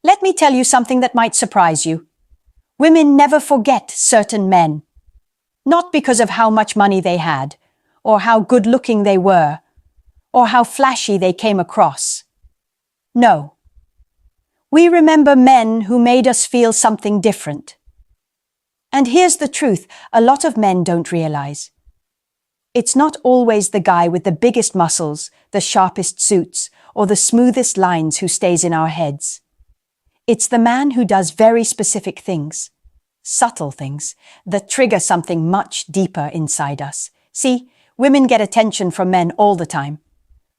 Let me tell you something that might surprise you. Women never forget certain men. Not because of how much money they had, or how good-looking they were, or how flashy they came across. No. We remember men who made us feel something different. And here's the truth a lot of men don't realize. It's not always the guy with the biggest muscles, the sharpest suits, or the smoothest lines who stays in our heads. It's the man who does very specific things, subtle things, that trigger something much deeper inside us. See, women get attention from men all the time.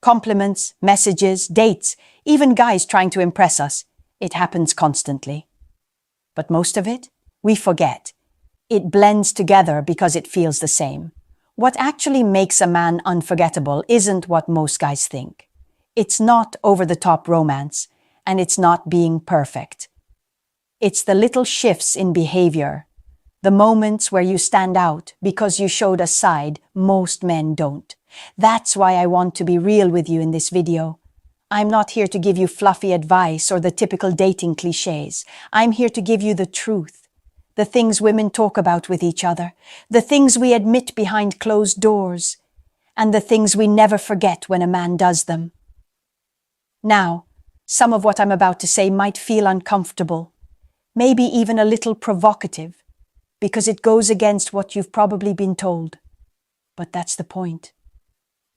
Compliments, messages, dates, even guys trying to impress us. It happens constantly. But most of it, we forget. It blends together because it feels the same. What actually makes a man unforgettable isn't what most guys think. It's not over-the-top romance, and it's not being perfect. It's the little shifts in behavior, the moments where you stand out because you showed a side most men don't. That's why I want to be real with you in this video. I'm not here to give you fluffy advice or the typical dating cliches. I'm here to give you the truth. The things women talk about with each other, the things we admit behind closed doors, and the things we never forget when a man does them. Now, some of what I'm about to say might feel uncomfortable, maybe even a little provocative, because it goes against what you've probably been told. But that's the point.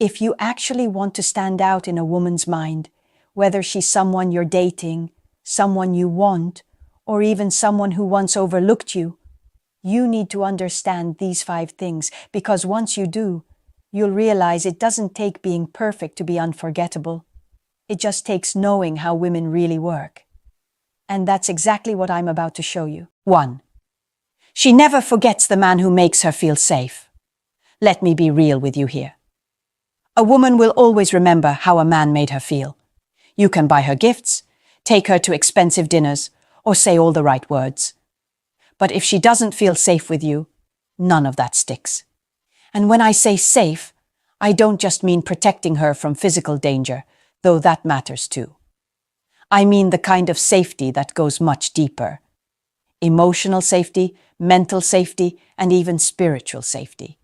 If you actually want to stand out in a woman's mind, whether she's someone you're dating, someone you want, or even someone who once overlooked you, you need to understand these 5 things, because once you do, you'll realize it doesn't take being perfect to be unforgettable. It just takes knowing how women really work. And that's exactly what I'm about to show you. 1. She never forgets the man who makes her feel safe. Let me be real with you here. A woman will always remember how a man made her feel. You can buy her gifts, take her to expensive dinners, or say all the right words. But if she doesn't feel safe with you, none of that sticks. And when I say safe, I don't just mean protecting her from physical danger, though that matters too. I mean the kind of safety that goes much deeper. Emotional safety, mental safety, and even spiritual safety.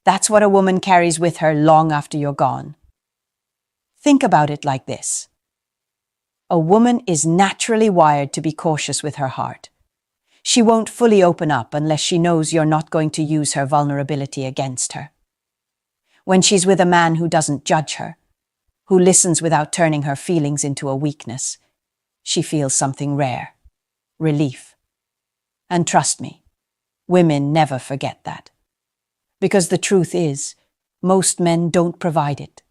That's what a woman carries with her long after you're gone. Think about it like this. A woman is naturally wired to be cautious with her heart. She won't fully open up unless she knows you're not going to use her vulnerability against her. When she's with a man who doesn't judge her, who listens without turning her feelings into a weakness, she feels something rare, relief. And trust me, women never forget that. Because the truth is, most men don't provide it.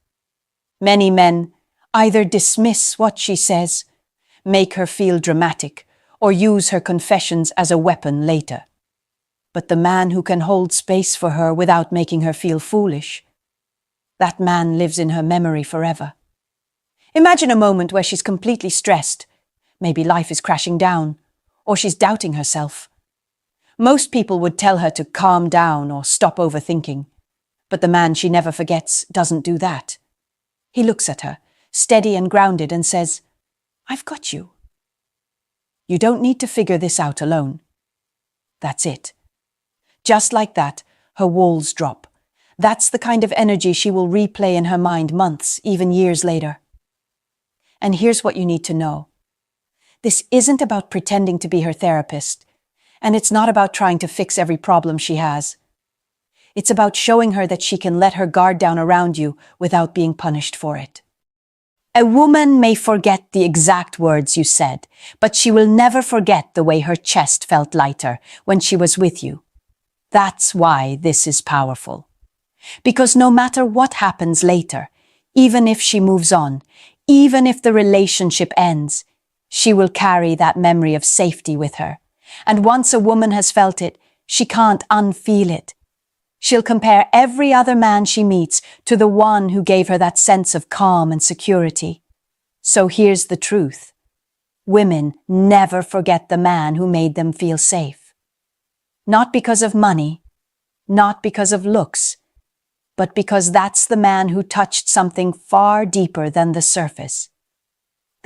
Many men either dismiss what she says, make her feel dramatic, or use her confessions as a weapon later. But the man who can hold space for her without making her feel foolish, that man lives in her memory forever. Imagine a moment where she's completely stressed. Maybe life is crashing down, or she's doubting herself. Most people would tell her to calm down or stop overthinking. But the man she never forgets doesn't do that. He looks at her, steady and grounded, and says, "I've got you. You don't need to figure this out alone." That's it. Just like that, her walls drop. That's the kind of energy she will replay in her mind months, even years later. And here's what you need to know. This isn't about pretending to be her therapist, and it's not about trying to fix every problem she has. It's about showing her that she can let her guard down around you without being punished for it. A woman may forget the exact words you said, but she will never forget the way her chest felt lighter when she was with you. That's why this is powerful. Because no matter what happens later, even if she moves on, even if the relationship ends, she will carry that memory of safety with her. And once a woman has felt it, she can't unfeel it. She'll compare every other man she meets to the one who gave her that sense of calm and security. So here's the truth. Women never forget the man who made them feel safe. Not because of money, not because of looks, but because that's the man who touched something far deeper than the surface.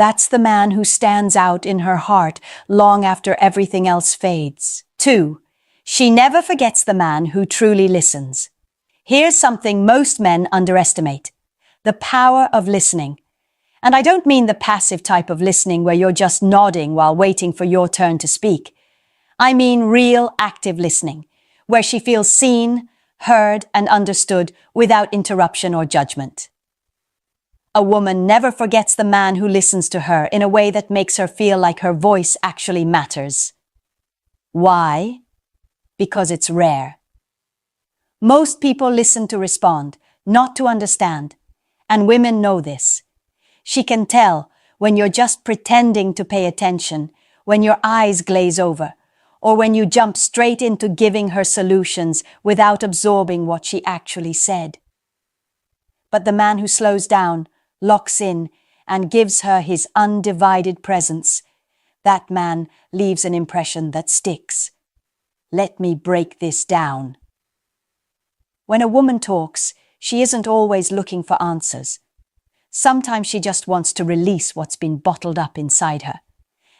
That's the man who stands out in her heart long after everything else fades. 2. She never forgets the man who truly listens. Here's something most men underestimate: the power of listening. And I don't mean the passive type of listening where you're just nodding while waiting for your turn to speak. I mean real active listening, where she feels seen, heard, and understood without interruption or judgment. A woman never forgets the man who listens to her in a way that makes her feel like her voice actually matters. Why? Because it's rare. Most people listen to respond, not to understand, and women know this. She can tell when you're just pretending to pay attention, when your eyes glaze over, or when you jump straight into giving her solutions without absorbing what she actually said. But the man who slows down, locks in, and gives her his undivided presence, that man leaves an impression that sticks. Let me break this down. When a woman talks, she isn't always looking for answers. Sometimes she just wants to release what's been bottled up inside her.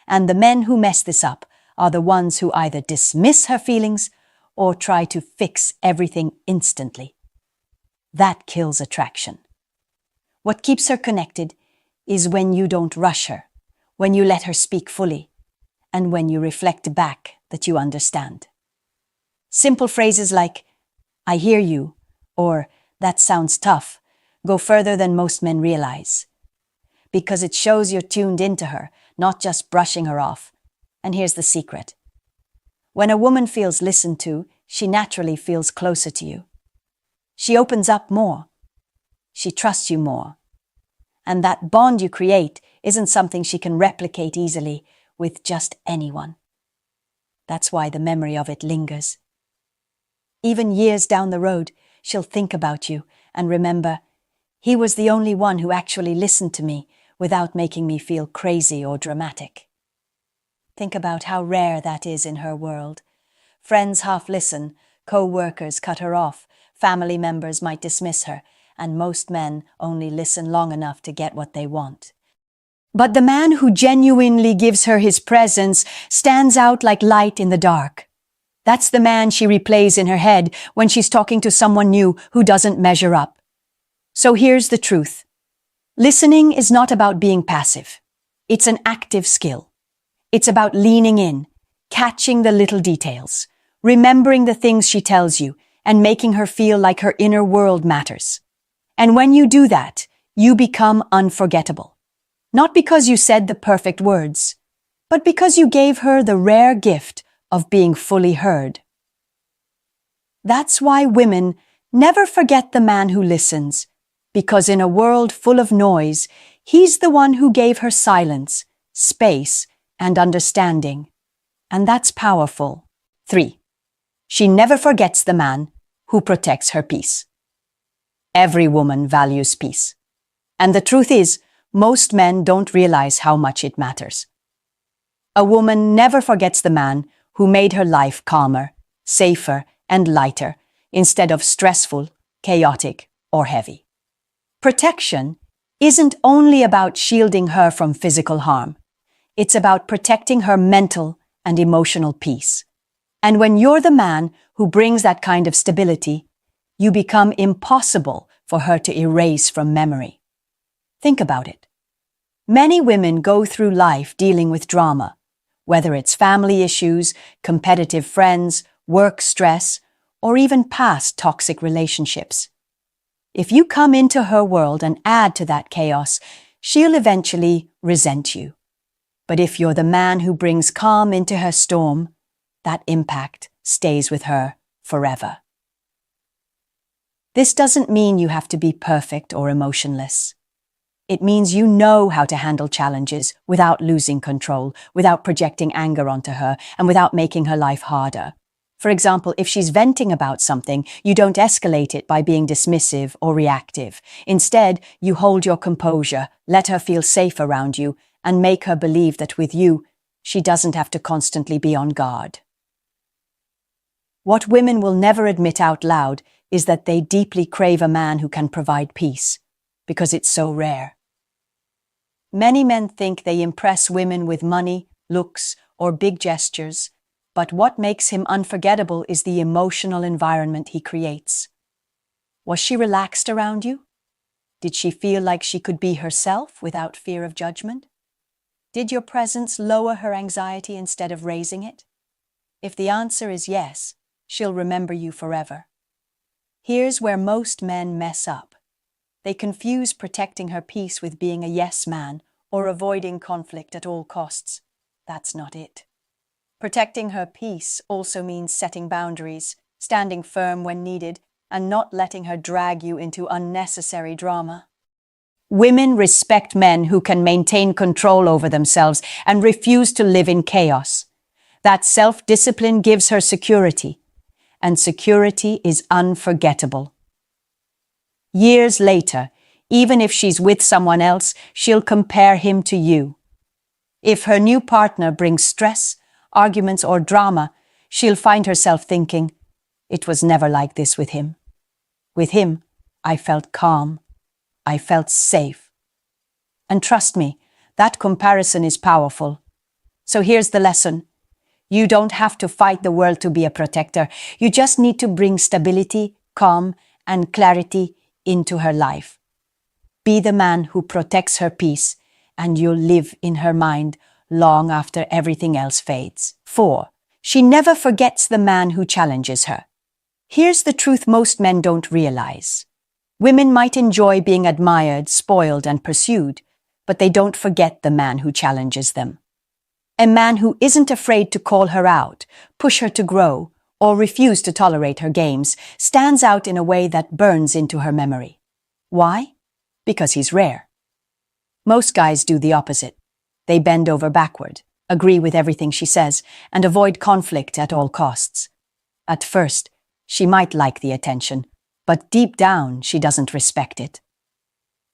And the men who mess this up are the ones who either dismiss her feelings or try to fix everything instantly. That kills attraction. What keeps her connected is when you don't rush her, when you let her speak fully, and when you reflect back that you understand. Simple phrases like, "I hear you," or "that sounds tough," go further than most men realize. Because it shows you're tuned into her, not just brushing her off. And here's the secret. When a woman feels listened to, she naturally feels closer to you. She opens up more. She trusts you more. And that bond you create isn't something she can replicate easily with just anyone. That's why the memory of it lingers. Even years down the road, she'll think about you and remember, he was the only one who actually listened to me without making me feel crazy or dramatic. Think about how rare that is in her world. Friends half listen, co-workers cut her off, family members might dismiss her, and most men only listen long enough to get what they want. But the man who genuinely gives her his presence stands out like light in the dark. That's the man she replays in her head when she's talking to someone new who doesn't measure up. So here's the truth. Listening is not about being passive. It's an active skill. It's about leaning in, catching the little details, remembering the things she tells you, and making her feel like her inner world matters. And when you do that, you become unforgettable. Not because you said the perfect words, but because you gave her the rare gift of being fully heard. That's why women never forget the man who listens, because in a world full of noise, he's the one who gave her silence, space, and understanding. And that's powerful. 3. She never forgets the man who protects her peace. Every woman values peace. And the truth is, most men don't realize how much it matters. A woman never forgets the man who made her life calmer, safer, and lighter, instead of stressful, chaotic, or heavy. Protection isn't only about shielding her from physical harm. It's about protecting her mental and emotional peace. And when you're the man who brings that kind of stability, you become impossible for her to erase from memory. Think about it. Many women go through life dealing with drama, whether it's family issues, competitive friends, work stress, or even past toxic relationships. If you come into her world and add to that chaos, she'll eventually resent you. But if you're the man who brings calm into her storm, that impact stays with her forever. This doesn't mean you have to be perfect or emotionless. It means you know how to handle challenges without losing control, without projecting anger onto her, and without making her life harder. For example, if she's venting about something, you don't escalate it by being dismissive or reactive. Instead, you hold your composure, let her feel safe around you, and make her believe that with you, she doesn't have to constantly be on guard. What women will never admit out loud is that they deeply crave a man who can provide peace, because it's so rare. Many men think they impress women with money, looks, or big gestures, but what makes him unforgettable is the emotional environment he creates. Was she relaxed around you? Did she feel like she could be herself without fear of judgment? Did your presence lower her anxiety instead of raising it? If the answer is yes, she'll remember you forever. Here's where most men mess up. They confuse protecting her peace with being a yes man or avoiding conflict at all costs. That's not it. Protecting her peace also means setting boundaries, standing firm when needed, and not letting her drag you into unnecessary drama. Women respect men who can maintain control over themselves and refuse to live in chaos. That self-discipline gives her security, and security is unforgettable. Years later, even if she's with someone else, she'll compare him to you. If her new partner brings stress, arguments, or drama, she'll find herself thinking, "It was never like this with him. With him, I felt calm. I felt safe." And trust me, that comparison is powerful. So here's the lesson. You don't have to fight the world to be a protector. You just need to bring stability, calm, and clarity into her life. Be the man who protects her peace, and you'll live in her mind long after everything else fades. 4. She never forgets the man who challenges her. Here's the truth most men don't realize. Women might enjoy being admired, spoiled, and pursued, but they don't forget the man who challenges them. A man who isn't afraid to call her out, push her to grow, or refuse to tolerate her games stands out in a way that burns into her memory. Why? Because he's rare. Most guys do the opposite. They bend over backward, agree with everything she says, and avoid conflict at all costs. At first, she might like the attention, but deep down she doesn't respect it.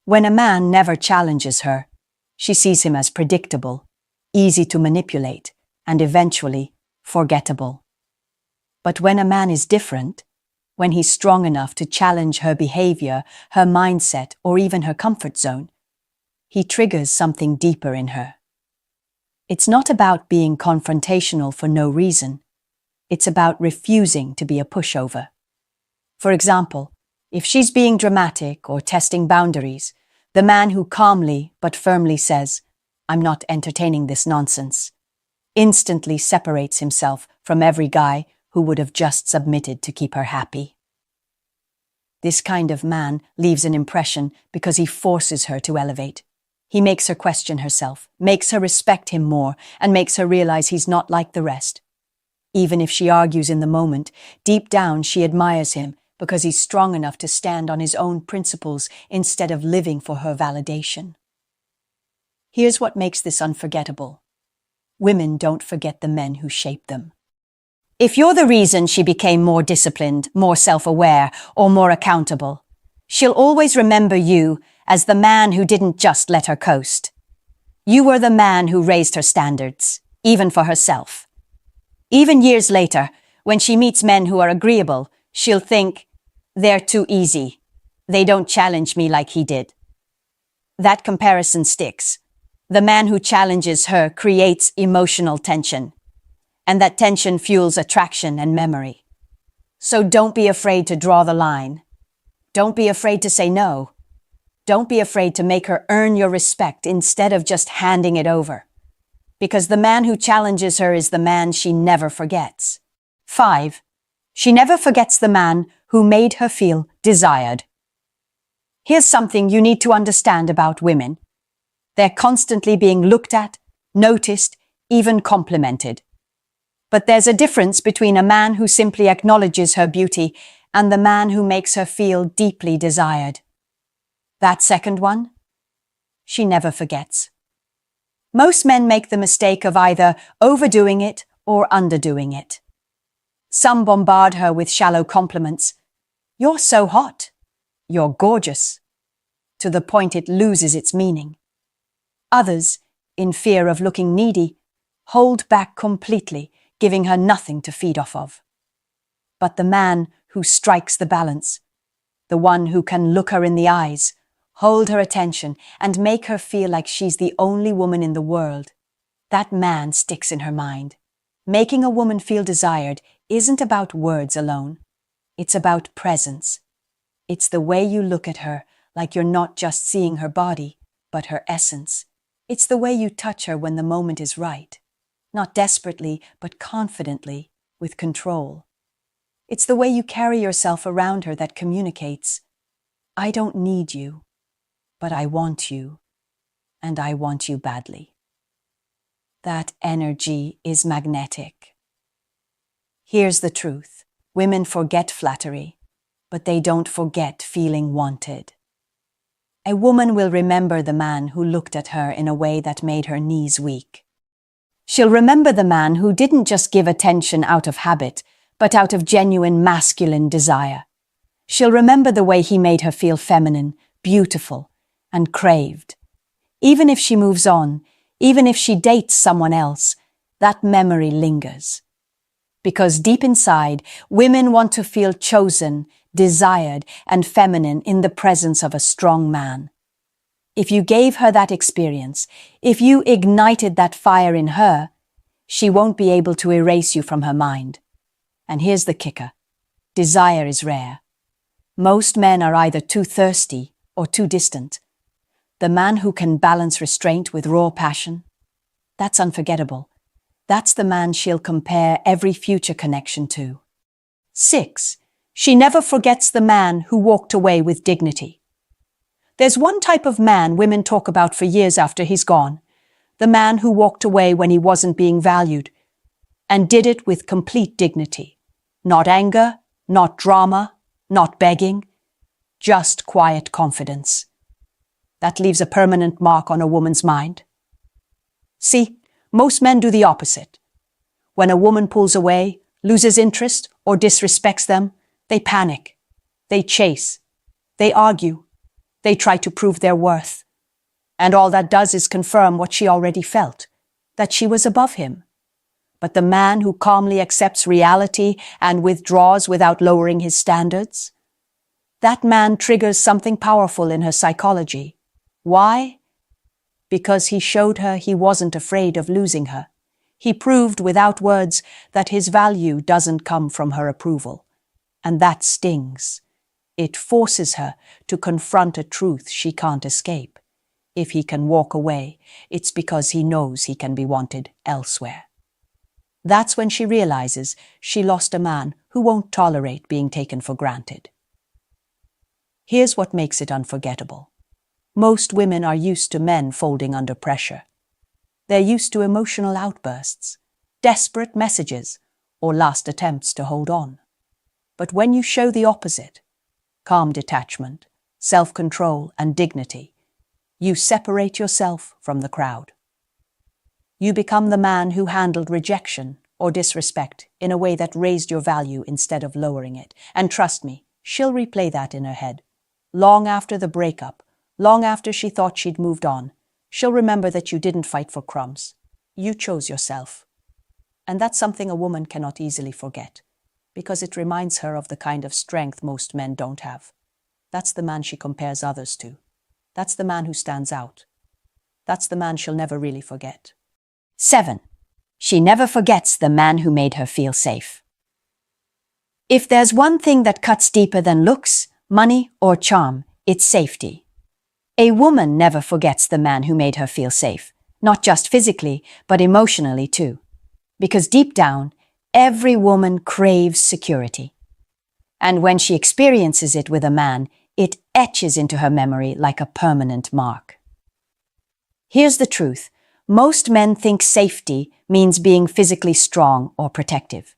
When a man never challenges her, she sees him as predictable, easy to manipulate, and eventually forgettable. But when a man is different, when he's strong enough to challenge her behavior, her mindset, or even her comfort zone, he triggers something deeper in her. It's not about being confrontational for no reason. It's about refusing to be a pushover. For example, if she's being dramatic or testing boundaries, the man who calmly but firmly says, "I'm not entertaining this nonsense," instantly separates himself from every guy who would have just submitted to keep her happy. This kind of man leaves an impression because he forces her to elevate. He makes her question herself, makes her respect him more, and makes her realize he's not like the rest. Even if she argues in the moment, deep down she admires him because he's strong enough to stand on his own principles instead of living for her validation. Here's what makes this unforgettable. Women don't forget the men who shaped them. If you're the reason she became more disciplined, more self-aware, or more accountable, she'll always remember you as the man who didn't just let her coast. You were the man who raised her standards, even for herself. Even years later, when she meets men who are agreeable, she'll think, "They're too easy. They don't challenge me like he did." That comparison sticks. The man who challenges her creates emotional tension, and that tension fuels attraction and memory. So don't be afraid to draw the line. Don't be afraid to say no. Don't be afraid to make her earn your respect instead of just handing it over. Because the man who challenges her is the man she never forgets. 5. She never forgets the man who made her feel desired. Here's something you need to understand about women. They're constantly being looked at, noticed, even complimented. But there's a difference between a man who simply acknowledges her beauty and the man who makes her feel deeply desired. That second one, she never forgets. Most men make the mistake of either overdoing it or underdoing it. Some bombard her with shallow compliments. "You're so hot. You're gorgeous," to the point it loses its meaning. Others, in fear of looking needy, hold back completely, giving her nothing to feed off of. But the man who strikes the balance, the one who can look her in the eyes, hold her attention, and make her feel like she's the only woman in the world, that man sticks in her mind. Making a woman feel desired isn't about words alone. It's about presence. It's the way you look at her, like you're not just seeing her body, but her essence. It's the way you touch her when the moment is right. Not desperately, but confidently, with control. It's the way you carry yourself around her that communicates, I don't need you, but I want you, and I want you badly. That energy is magnetic. Here's the truth. Women forget flattery, but they don't forget feeling wanted. A woman will remember the man who looked at her in a way that made her knees weak. She'll remember the man who didn't just give attention out of habit, but out of genuine masculine desire. She'll remember the way he made her feel feminine, beautiful, and craved. Even if she moves on, even if she dates someone else, that memory lingers. Because deep inside, women want to feel chosen, desired, and feminine in the presence of a strong man. If you gave her that experience, if you ignited that fire in her, she won't be able to erase you from her mind. And here's the kicker. Desire is rare. Most men are either too thirsty or too distant. The man who can balance restraint with raw passion, that's unforgettable. That's the man she'll compare every future connection to. 6. She never forgets the man who walked away with dignity. There's one type of man women talk about for years after he's gone. The man who walked away when he wasn't being valued, and did it with complete dignity. Not anger, not drama, not begging, just quiet confidence. That leaves a permanent mark on a woman's mind. See, most men do the opposite. When a woman pulls away, loses interest, or disrespects them, they panic. They chase. They argue. They try to prove their worth. And all that does is confirm what she already felt, that she was above him. But the man who calmly accepts reality and withdraws without lowering his standards, that man triggers something powerful in her psychology. Why? Because he showed her he wasn't afraid of losing her. He proved without words that his value doesn't come from her approval. And that stings. It forces her to confront a truth she can't escape. If he can walk away, it's because he knows he can be wanted elsewhere. That's when she realizes she lost a man who won't tolerate being taken for granted. Here's what makes it unforgettable. Most women are used to men folding under pressure. They're used to emotional outbursts, desperate messages, or last attempts to hold on. But when you show the opposite, calm detachment, self-control, and dignity, you separate yourself from the crowd. You become the man who handled rejection or disrespect in a way that raised your value instead of lowering it. And trust me, she'll replay that in her head. Long after the breakup, long after she thought she'd moved on, she'll remember that you didn't fight for crumbs. You chose yourself. And that's something a woman cannot easily forget, because it reminds her of the kind of strength most men don't have. That's the man she compares others to. That's the man who stands out. That's the man she'll never really forget. 7. She never forgets the man who made her feel safe. If there's one thing that cuts deeper than looks, money, or charm, it's safety. A woman never forgets the man who made her feel safe, not just physically, but emotionally too. Because deep down, every woman craves security. And when she experiences it with a man, it etches into her memory like a permanent mark. Here's the truth. Most men think safety means being physically strong or protective.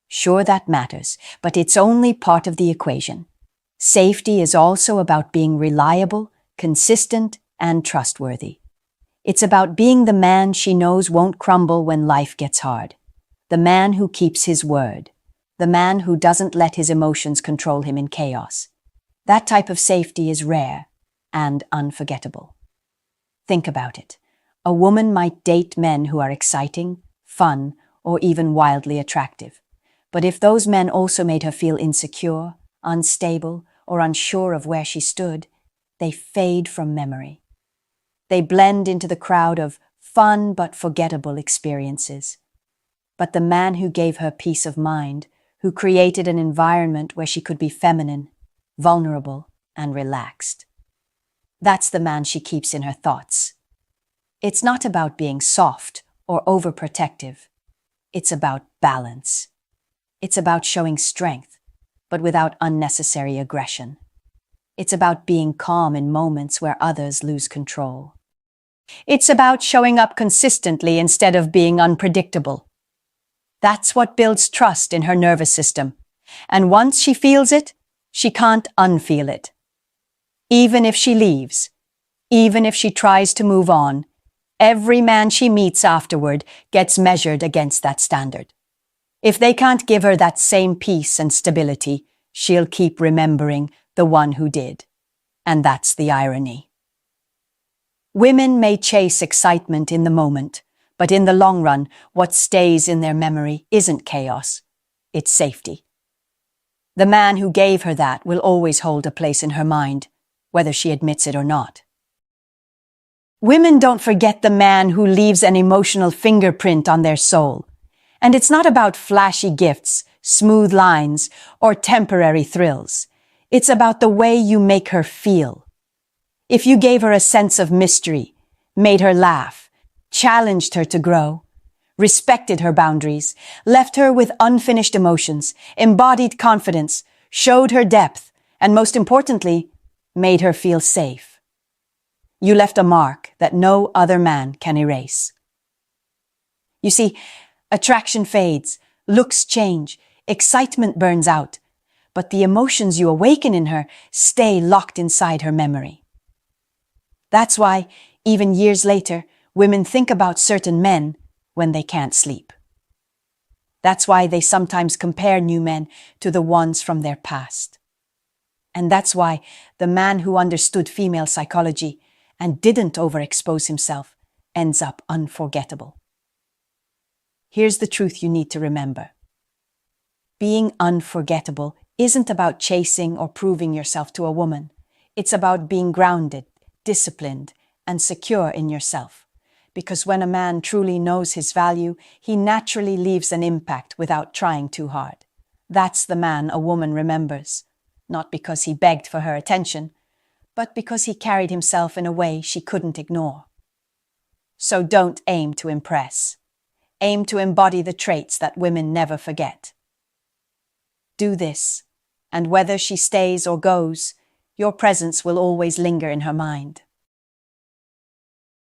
Sure, that matters, but it's only part of the equation. Safety is also about being reliable, consistent, and trustworthy. It's about being the man she knows won't crumble when life gets hard. The man who keeps his word. The man who doesn't let his emotions control him in chaos. That type of safety is rare and unforgettable. Think about it. A woman might date men who are exciting, fun, or even wildly attractive. But if those men also made her feel insecure, unstable, or unsure of where she stood, they fade from memory. They blend into the crowd of fun but forgettable experiences. But the man who gave her peace of mind, who created an environment where she could be feminine, vulnerable, and relaxed, that's the man she keeps in her thoughts. It's not about being soft or overprotective. It's about balance. It's about showing strength, but without unnecessary aggression. It's about being calm in moments where others lose control. It's about showing up consistently instead of being unpredictable. That's what builds trust in her nervous system. And once she feels it, she can't unfeel it. Even if she leaves, even if she tries to move on, every man she meets afterward gets measured against that standard. If they can't give her that same peace and stability, she'll keep remembering the one who did. And that's the irony. Women may chase excitement in the moment, but in the long run, what stays in their memory isn't chaos, it's safety. The man who gave her that will always hold a place in her mind, whether she admits it or not. Women don't forget the man who leaves an emotional fingerprint on their soul. And it's not about flashy gifts, smooth lines, or temporary thrills. It's about the way you make her feel. If you gave her a sense of mystery, made her laugh, challenged her to grow, respected her boundaries, left her with unfinished emotions, embodied confidence, showed her depth, and most importantly, made her feel safe, you left a mark that no other man can erase. You see, attraction fades, looks change, excitement burns out, but the emotions you awaken in her stay locked inside her memory. That's why, even years later, women think about certain men when they can't sleep. That's why they sometimes compare new men to the ones from their past. And that's why the man who understood female psychology and didn't overexpose himself ends up unforgettable. Here's the truth you need to remember. Being unforgettable isn't about chasing or proving yourself to a woman. It's about being grounded, disciplined, and secure in yourself. Because when a man truly knows his value, he naturally leaves an impact without trying too hard. That's the man a woman remembers, not because he begged for her attention, but because he carried himself in a way she couldn't ignore. So don't aim to impress. Aim to embody the traits that women never forget. Do this, and whether she stays or goes, your presence will always linger in her mind.